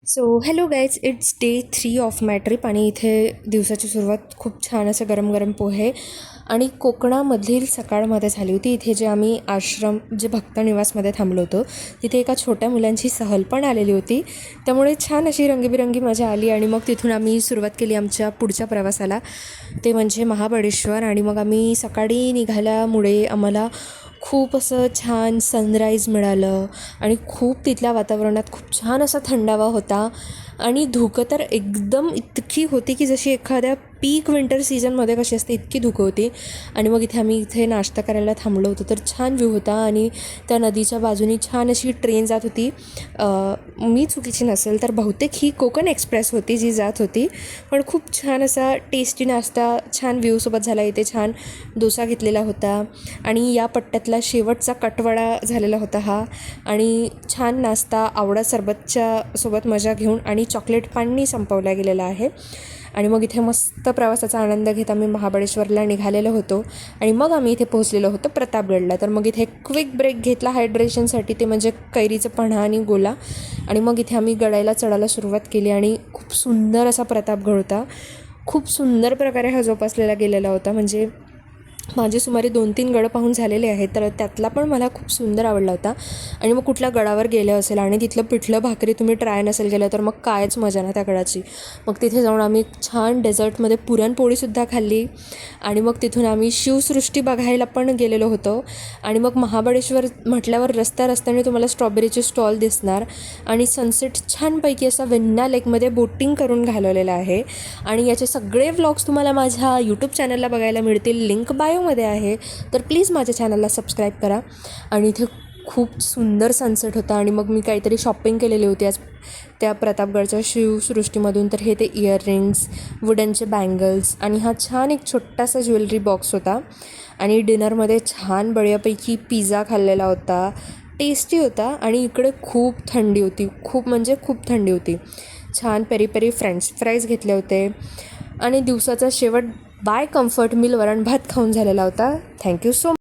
So hello guys, it's day 3 of my trip आणि इथे दिवसाची सुरुवात खूप छान असं गरम गरम पोहे आणि कोकणामधील सकाळमध्ये झाली होती. इथे जे आम्ही आश्रम जे भक्त निवासमध्ये थांबलो होतो तिथे एका छोट्या मुलांची सहल पण आलेली होती. त्यामुळे छान अशी रंगीबिरंगी मजा आली आणि मग तिथून आम्ही सुरुवात केली आमच्या पुढच्या प्रवासाला, ते म्हणजे महाबळेश्वर. आणि मग आम्ही सकाळी निघाल्यामुळे आम्हाला खूप असं छान सनराईज मिळालं आणि खूप तिथल्या वातावरणात खूप छान असा थंडावा होता आणि धुकं तर एकदम इतकी होती की जशी एखाद्या पीक विंटर सीझनमध्ये कशी असते इतकी धुकं होती. आणि मग आम्ही इथे नाश्ता करायला थांबलो होतो तर छान व्ह्यू होता आणि त्या नदीच्या बाजूनी छान अशी ट्रेन जात होती. मी चुकीची नसेल तर बहुतेक ही कोकण एक्सप्रेस होती जी जात होती. पण खूप छान असा टेस्टी नाश्ता छान व्ह्यूसोबत झाला. इथे छान डोसा घेतलेला होता आणि या पट्ट्यातला शेवटचा कटवडा झालेला होता हा. आणि छान नाश्ता आवडा सरबतच्या सोबत मजा घेऊन आणि चॉकलेट पाणी संपवला गेलेला आहे. आणि मग इथे मस्त प्रवासाचा आनंद घेत आम्ही महाबळेश्वरला निघालेलो होतो आणि मग आम्ही इथे पोहोचलेलो होतो प्रतापगडला. तर मग इथे क्विक ब्रेक घेतला हायड्रेशनसाठी, ते म्हणजे कैरीचं पन्हा आणि गोला. आणि मग इथे आम्ही गडायला चढायला सुरुवात केली आणि खूप सुंदर असा प्रतापगड होता. खूप सुंदर प्रकारे हा जोपासलेला गेलेला होता. म्हणजे माझे सुमारे 2-3 गड पाहून झालेले आहेत, तर त्यातला पण मला खूप सुंदर आवडला होता. आणि मग कुठल्या गडावर गेलं असेल आणि तिथलं पिठलं भाकरी तुम्ही ट्राय नसेल केलं तर मग कायच मजा ना त्या गडाची. मग तिथे जाऊन आम्ही छान डेझर्टमध्ये पुरणपोळीसुद्धा खाल्ली आणि मग तिथून आम्ही शिवसृष्टी बघायला पण गेलेलो होतो. आणि मग महाबळेश्वर म्हटल्यावर रस्त्याने तुम्हाला स्ट्रॉबेरीचे स्टॉल दिसणार आणि सनसेट छानपैकी असा वेण्णा लेकमध्ये बोटिंग करून घालवलेला आहे. आणि याचे सगळे व्लॉग्स तुम्हाला माझ्या यूट्यूब चॅनलला बघायला मिळतील, लिंक बायोमध्ये आहे. तर प्लीज माझ्या चॅनलला सबस्क्राईब करा. आणि इथे खूप सुंदर सनसेट होता आणि मग मी काहीतरी शॉपिंग केलेली होती आज त्या प्रतापगडच्या शिवसृष्टीमधून. तर हे ते इयररिंग्स, वुडनचे बँगल्स आणि हा छान एक छोटासा ज्वेलरी बॉक्स होता. आणि डिनरमध्ये छान बढियापैकी पिझ्झा खाल्लेला होता, टेस्टी होता. आणि इकडे खूप थंडी होती, खूप म्हणजे खूप थंडी होती. छान पेरी पेरी फ्राईज घेतले होते आणि दिवसाचा शेवट बाय कम्फर्ट मिल वरण भात खाऊन झालेला होता. Thank you so much.